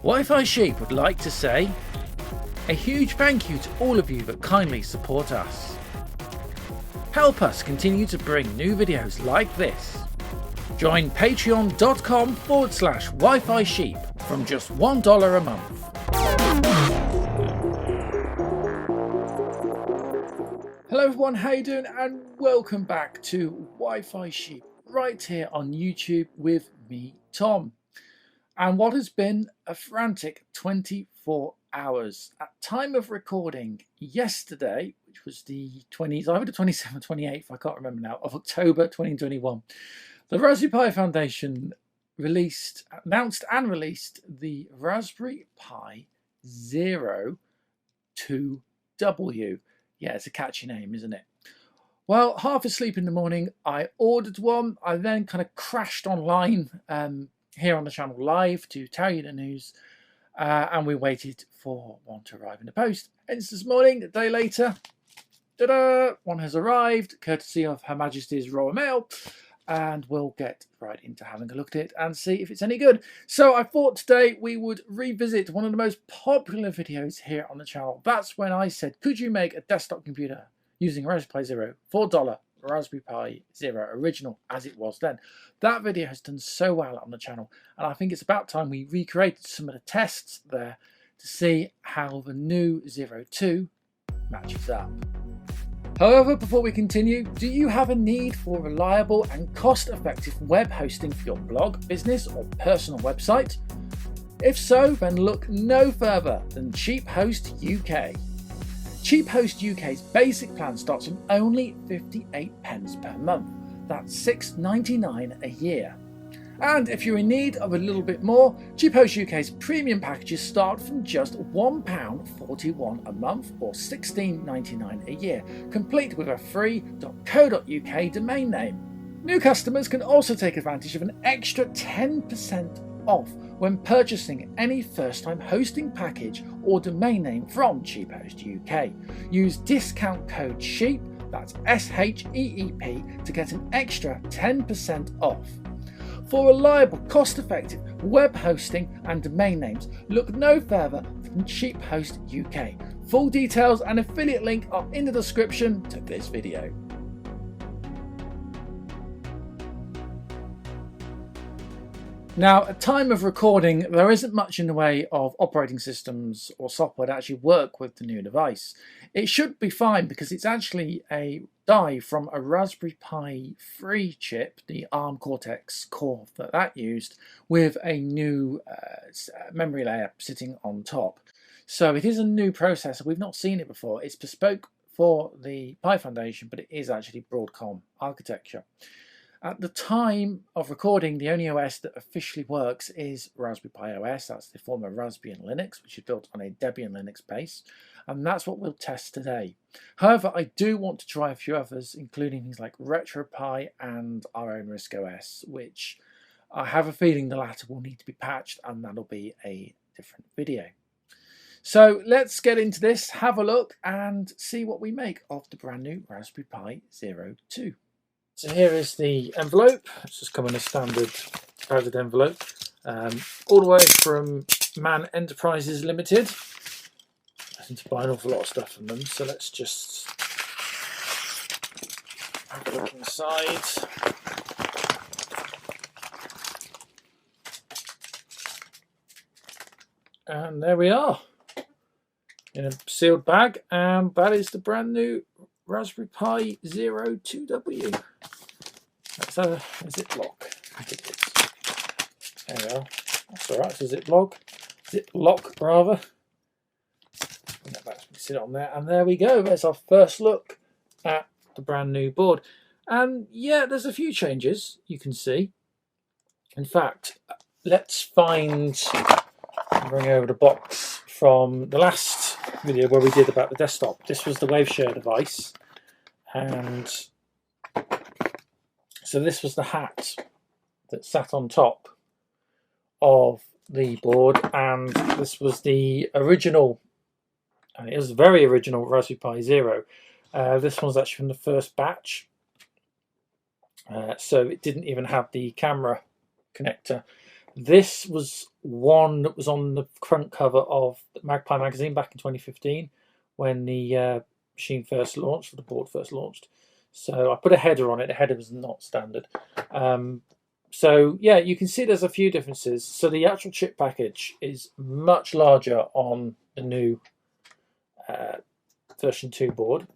Wi-Fi Sheep would like to say a huge thank you to all of you that kindly support us. Help us continue to bring new videos like this. Join patreon.com/Wi-Fi Sheep from just $1 a month. Hello everyone, how you doing? And welcome back to Wi-Fi Sheep right here on YouTube with me, Tom. And what has been a frantic 24 hours. At time of recording yesterday, which was the 20th, either the 27th or 28th, I can't remember now, of October 2021, the Raspberry Pi Foundation announced and released the Raspberry Pi Zero 2W. Yeah, it's a catchy name, isn't it? Well, half asleep in the morning, I ordered one. I then kind of crashed online here on the channel live to tell you the news, and we waited for one to arrive in the post. Hence this morning, a day later, ta-da, one has arrived, courtesy of Her Majesty's Royal Mail, and we'll get right into having a look at it and see if it's any good. So I thought today we would revisit one of the most popular videos here on the channel. That's when I said, could you make a desktop computer using Raspberry Pi Zero for $1? Raspberry Pi Zero original as it was then. That video has done so well on the channel, and I think it's about time we recreated some of the tests there to see how the new Zero 2 matches up. However, before we continue, do you have a need for reliable and cost-effective web hosting for your blog, business or personal website? If so, then look no further than Cheap Host UK. Cheap Host UK's basic plan starts from only 58 pence per month. That's $6.99 a year. And if you're in need of a little bit more, Cheap Host UK's premium packages start from just £1.41 a month or $16.99 a year, complete with a free .co.uk domain name. New customers can also take advantage of an extra 10% off when purchasing any first-time hosting package or domain name from Cheap Host UK. Use discount code SHEEP, that's SHEEP, to get an extra 10% off. For reliable, cost-effective web hosting and domain names, look no further than Cheap Host UK. Full details and affiliate link are in the description to this video. Now, at time of recording, there isn't much in the way of operating systems or software that actually work with the new device. It should be fine because it's actually a die from a Raspberry Pi 3 chip, the ARM Cortex core that used, with a new memory layer sitting on top. So it is a new processor. We've not seen it before. It's bespoke for the Pi Foundation, but it is actually Broadcom architecture. At the time of recording, the only OS that officially works is Raspberry Pi OS. That's the former Raspbian Linux, which is built on a Debian Linux base, and that's what we'll test today. However, I do want to try a few others, including things like RetroPie and our own RISC OS, which I have a feeling the latter will need to be patched, and that'll be a different video. So let's get into this, have a look, and see what we make of the brand new Raspberry Pi Zero 2. So here is the envelope. It's just come in a standard padded envelope, all the way from Man Enterprises Limited. I seem to buy an awful lot of stuff from them, so let's just have a look inside. And there we are, in a sealed bag, and that is the brand new Raspberry Pi Zero 2W. That's a Ziploc. I think it is. There we are. That's alright, it's a Ziploc rather. And that sit on there, and there we go. There's our first look at the brand new board. And yeah, there's a few changes you can see. In fact, let's bring over the box from the last video where we did about the desktop. This was the WaveShare device, and so this was the hat that sat on top of the board, and this was the original, and it was a very original Raspberry Pi Zero. This one's actually from the first batch, so it didn't even have the camera connector. This was one that was on the front cover of MagPie magazine back in 2015 when the machine first launched, or the board first launched. So I put a header on it. The header was not standard. So yeah, you can see there's a few differences. So the actual chip package is much larger on the new version 2 board.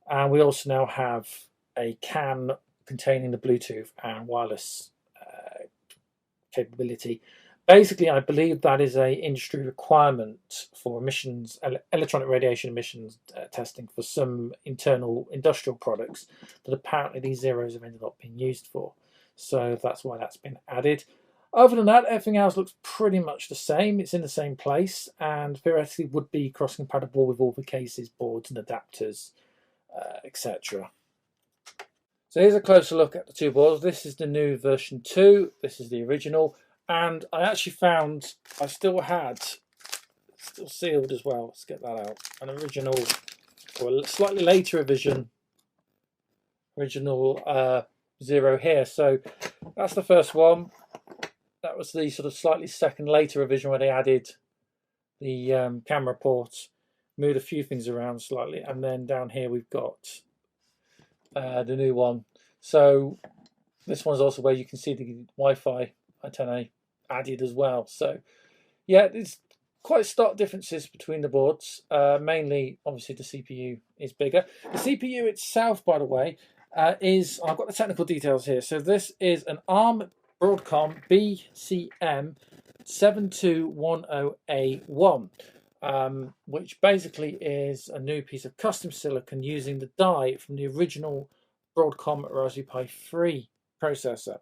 And we also now have a CAN containing the Bluetooth and wireless capability. Basically, I believe that is a industry requirement for emissions, electronic radiation emissions testing for some internal industrial products that apparently these zeros have ended up being used for. So that's why that's been added. Other than that, everything else looks pretty much the same. It's in the same place and theoretically would be cross-compatible with all the cases, boards and adapters, etc. So here's a closer look at the two boards. This is the new version 2. This is the original. And I actually found I still sealed as well. Let's get that out. An original, or a slightly later revision, original zero here. So that's the first one. That was the sort of slightly second later revision where they added the camera port, moved a few things around slightly, and then down here we've got the new one. So this one's also where you can see the Wi-Fi antennae added as well. So yeah, there's quite stark differences between the boards. Mainly, obviously, the CPU is bigger. The CPU itself, by the way, is, I've got the technical details here. So this is an ARM Broadcom BCM 7210A1, which basically is a new piece of custom silicon using the die from the original Broadcom Raspberry Pi 3 processor.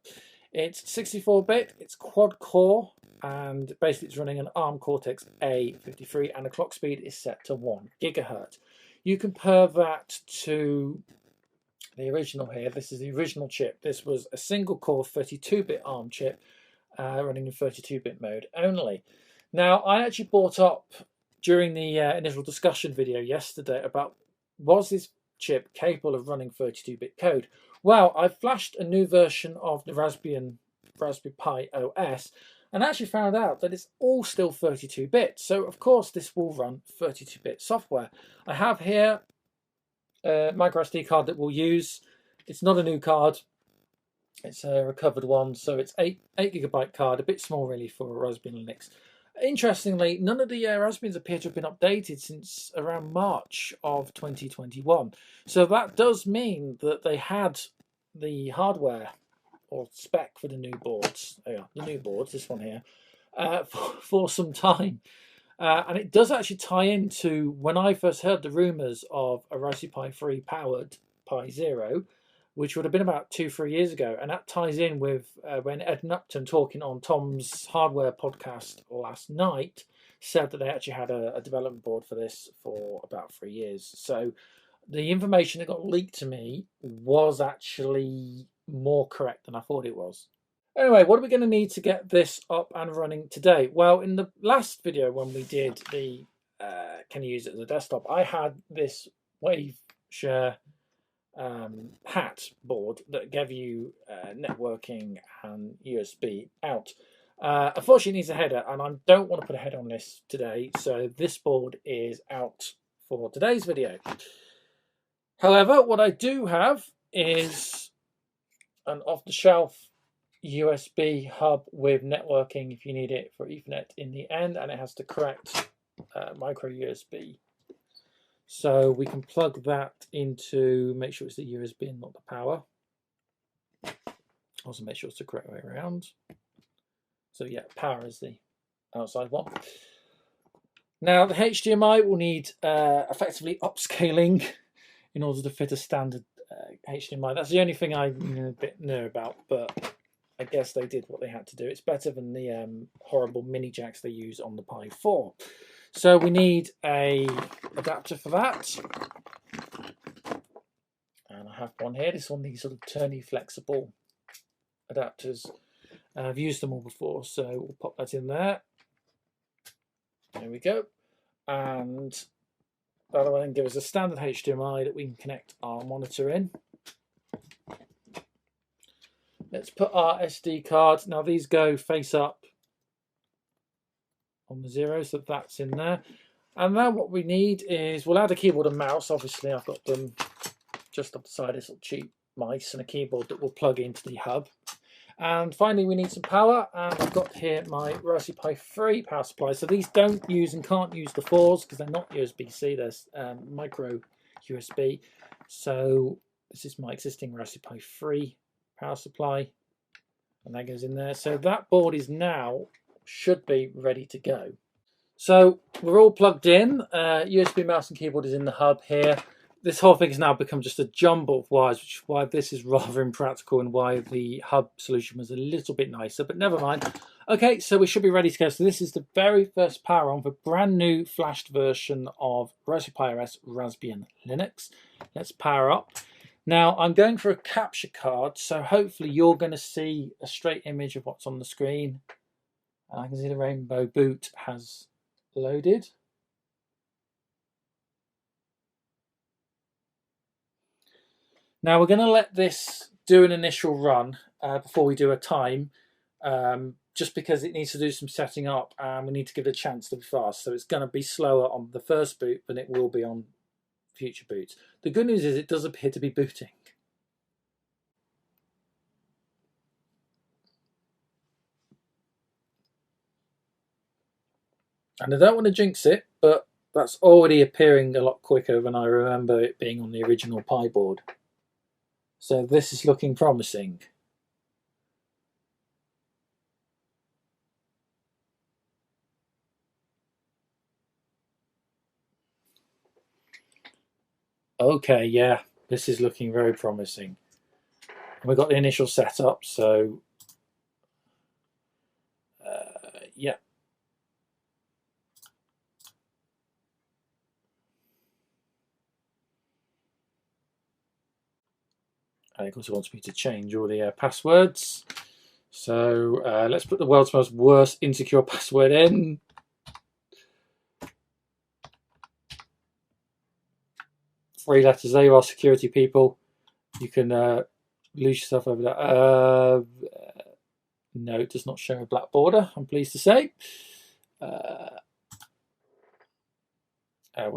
It's 64-bit, it's quad-core, and basically it's running an ARM Cortex-A53, and the clock speed is set to 1 GHz. You compare that to the original here. This is the original chip. This was a single-core 32-bit ARM chip running in 32-bit mode only. Now, I actually brought up during the initial discussion video yesterday about, was this chip capable of running 32-bit code? Well, I flashed a new version of the Raspberry Pi OS and actually found out that it's all still 32-bit. So, of course, this will run 32-bit software. I have here a micro SD card that we'll use. It's not a new card. It's a recovered one. So it's 8 GB card, a bit small really for a Raspberry Linux. Interestingly, none of the Raspberries appear to have been updated since around March of 2021. So that does mean that they had the hardware or spec for the new boards, the new boards, this one here, for some time. And it does actually tie into when I first heard the rumours of a Raspberry Pi 3 powered Pi Zero, which would have been about 2-3 years ago. And that ties in with when Ed Nupton, talking on Tom's Hardware podcast last night, said that they actually had a development board for this for about 3 years. So the information that got leaked to me was actually more correct than I thought it was. Anyway, what are we going to need to get this up and running today? Well, in the last video when we did the can you use it as a desktop, I had this WaveShare hat board that gave you networking and USB out. Unfortunately, it needs a header, and I don't want to put a header on this today, so this board is out for today's video. However, what I do have is an off-the-shelf USB hub with networking if you need it for Ethernet in the end, and it has the correct micro USB. So we can plug that into, make sure it's the USB and not the power. Also make sure it's the correct way around. So yeah, power is the outside one. Now the HDMI will need effectively upscaling in order to fit a standard HDMI. That's the only thing I'm a bit new about, but I guess they did what they had to do. It's better than the horrible mini jacks they use on the Pi 4. So we need a adapter for that. And I have one here. This is one of these sort of turny flexible adapters. I've used them all before, so we'll pop that in there. There we go. And that'll then give us a standard HDMI that we can connect our monitor in. Let's put our SD card. Now these go face up on the 0, so that's in there. And now what we need is, we'll add a keyboard and mouse. Obviously I've got them just up the side, this little cheap mice and a keyboard that will plug into the hub. And finally we need some power, and I've got here my RetroPie 3 power supply. So these don't use and can't use the 4s because they're not USB-C, they're micro USB. So this is my existing RetroPie 3 power supply, and that goes in there. So that board is now, should be ready to go. So we're all plugged in. USB mouse and keyboard is in the hub here. This whole thing has now become just a jumble of wires, which is why this is rather impractical and why the hub solution was a little bit nicer, but never mind. Okay, so we should be ready to go. So this is the very first power on for brand new flashed version of RetroPie OS Raspbian Linux. Let's power up. Now I'm going for a capture card, so hopefully you're going to see a straight image of what's on the screen. And I can see the rainbow boot has loaded. Now we're going to let this do an initial run before we do a time, just because it needs to do some setting up and we need to give it a chance to be fast. So it's going to be slower on the first boot than it will be on future boots. The good news is it does appear to be booting. And I don't want to jinx it, but that's already appearing a lot quicker than I remember it being on the original Pi board. So this is looking promising. Okay, yeah, this is looking very promising. And we've got the initial setup, so yeah. And of course it wants me to change all the passwords. So let's put the world's most worst insecure password in. Three letters. There you are, security people. You can lose yourself over that. No, it does not show a black border, I'm pleased to say. We'll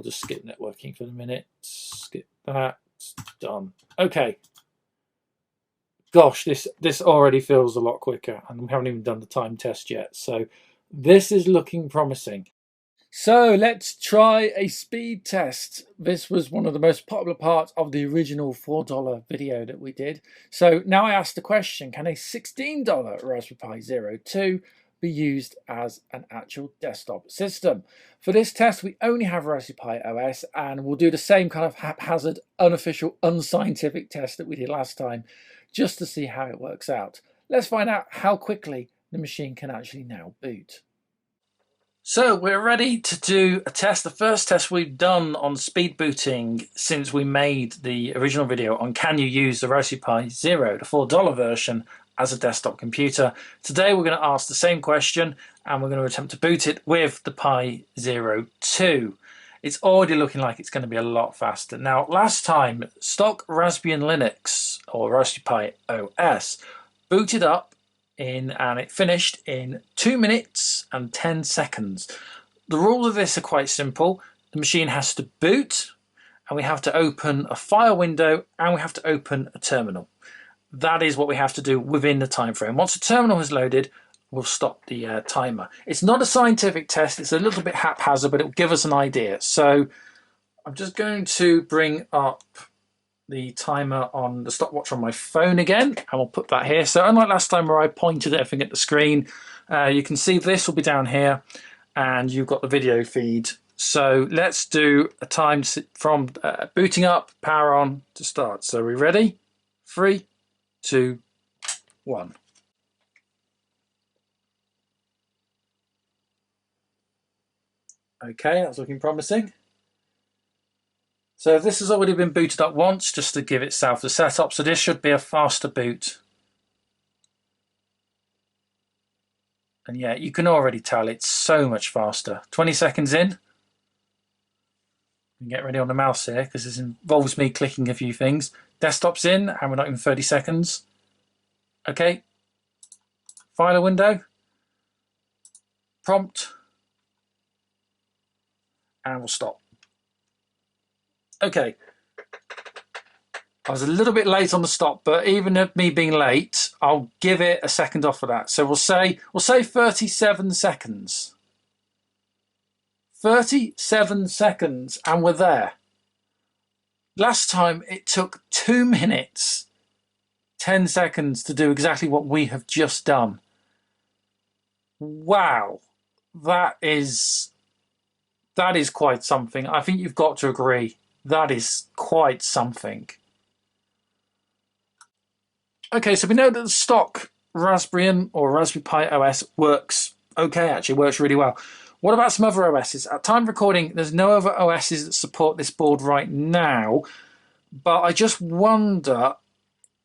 just skip networking for the minute. Skip that. Done. Okay. Gosh, this already feels a lot quicker, and we haven't even done the time test yet. So this is looking promising. So let's try a speed test. This was one of the most popular parts of the original $4 video that we did. So now I ask the question, can a $16 Raspberry Pi Zero 2 be used as an actual desktop system? For this test, we only have RetroPie OS, and we'll do the same kind of haphazard, unofficial, unscientific test that we did last time, just to see how it works out. Let's find out how quickly the machine can actually now boot. So we're ready to do a test, the first test we've done on speed booting since we made the original video on can you use the RetroPie Zero, the $4 version, as a desktop computer. Today we're going to ask the same question, and we're going to attempt to boot it with the Pi Zero 2. It's already looking like it's going to be a lot faster. Now, last time, stock Raspbian Linux, or RetroPie OS, booted up and it finished in 2 minutes and 10 seconds. The rules of this are quite simple. The machine has to boot, and we have to open a file window, and we have to open a terminal. That is what we have to do within the time frame. Once the terminal is loaded, we'll stop the timer. It's not a scientific test, it's a little bit haphazard, but it will give us an idea. So I'm just going to bring up the timer on the stopwatch on my phone again, and we'll put that here. So unlike last time where I pointed everything at the screen, you can see this will be down here, and you've got the video feed. So let's do a time from booting up, power on to start. So are we ready? 3, 2, 1. Okay, that's looking promising. So this has already been booted up once, just to give itself the setup. So this should be a faster boot. And yeah, you can already tell it's so much faster. 20 seconds in. Get ready on the mouse here, because this involves me clicking a few things. Desktop's in, and we're not even 30 seconds. Okay. Filer window. Prompt. and we'll stop. Okay. I was a little bit late on the stop, but even at me being late, I'll give it a second off of that. So we'll say 37 seconds. 37 seconds, and we're there. Last time it took 2 minutes, 10 seconds to do exactly what we have just done. Wow, that is quite something. I think you've got to agree. That is quite something. Okay, so we know that the stock Raspbian or Raspberry Pi OS works okay, actually works really well. What about some other OSs? At time of recording, there's no other OSs that support this board right now, but I just wonder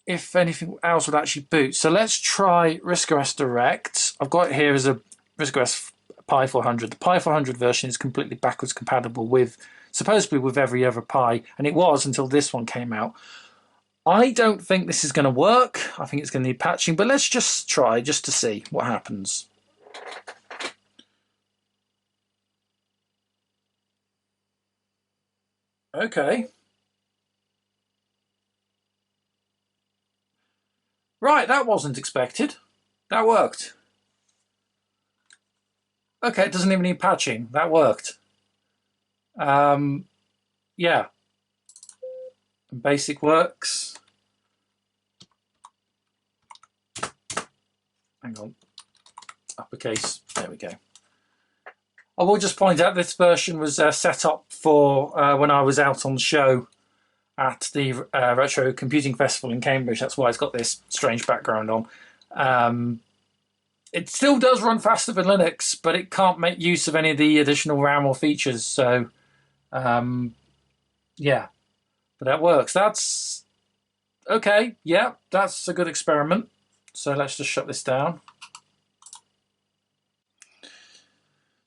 if anything else would actually boot. So let's try RISC OS Direct. I've got it here as a RISC OS Pi 400. The Pi 400 version is completely backwards compatible with, supposedly with every other Pi, and it was until this one came out. I don't think this is going to work. I think it's going to need patching, but let's just try just to see what happens. Okay. Right, that wasn't expected. That worked. Okay, it doesn't even need patching. That worked. Yeah. Basic works. Hang on. Uppercase. There we go. I will just point out this version was set up for when I was out on the show at the Retro Computing Festival in Cambridge. That's why it's got this strange background on. It still does run faster than Linux, but it can't make use of any of the additional RAM or features. So, yeah, but that works. That's okay. Yeah, that's a good experiment. So let's just shut this down.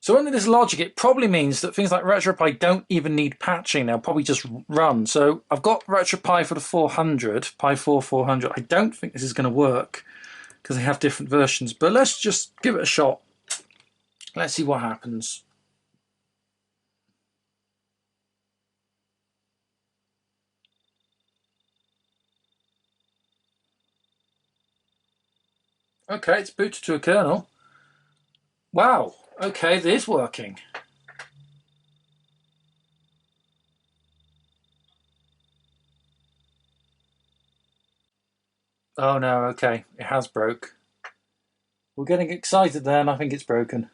So under this logic, it probably means that things like RetroPie don't even need patching. They'll probably just run. So I've got RetroPie for the 400, Pi 4 400. I don't think this is going to work because they have different versions. But let's just give it a shot. Let's see what happens. Okay, it's booted to a kernel. Wow, okay, it is working. Oh no, okay, it has broke. We're getting excited then, I think it's broken.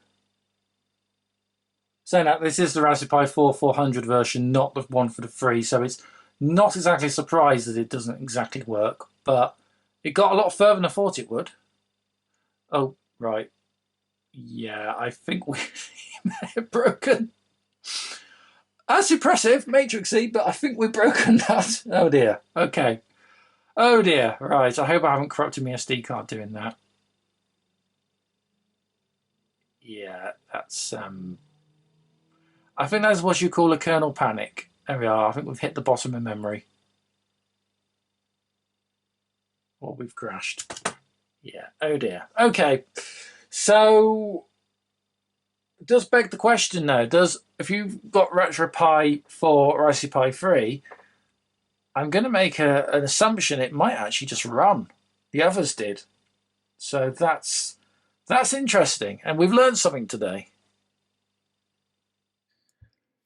So now, this is the Raspberry Pi 4 400 version, not the one for the free, so it's not exactly surprised that it doesn't exactly work, but it got a lot further than I thought it would. Oh, right. Yeah, I think we may have broken. That's impressive, matrixy, but I think we've broken that. Oh dear, okay. Oh dear, right, I hope I haven't corrupted my SD card doing that. Yeah, that's, I think that's what you call a kernel panic. There we are, I think we've hit the bottom of memory. Or we've crashed. Yeah, oh dear. Okay, so it does beg the question now, if you've got RetroPie for Raspberry Pi 3, I'm going to make an assumption it might actually just run. The others did. So that's interesting, and we've learned something today.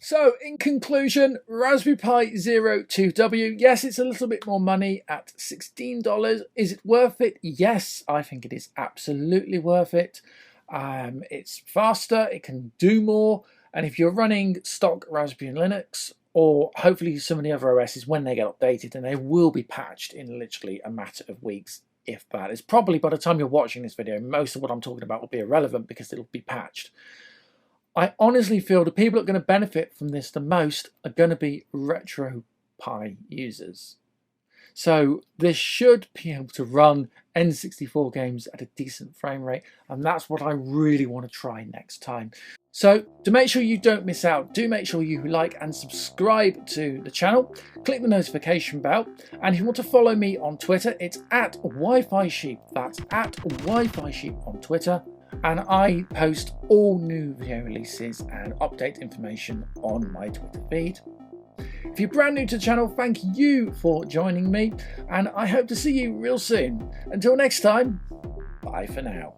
So, in conclusion, Raspberry Pi Zero 2W, yes, it's a little bit more money at $16. Is it worth it? Yes, I think it is absolutely worth it. It's faster, it can do more, and if you're running stock Raspberry and Linux, or hopefully some of the other OSs, when they get updated, and they will be patched in literally a matter of weeks, if that. It's probably by the time you're watching this video, most of what I'm talking about will be irrelevant because it'll be patched. I honestly feel the people that are going to benefit from this the most are going to be RetroPie users. So this should be able to run N64 games at a decent frame rate, and that's what I really want to try next time. So to make sure you don't miss out, do make sure you like and subscribe to the channel, click the notification bell, and if you want to follow me on Twitter, it's at Wi-Fi Sheep. That's at Wi-Fi Sheep on Twitter. and I post all new video releases and update information on my Twitter feed. If you're brand new to the channel, thank you for joining me, and I hope to see you real soon. Until next time, bye for now.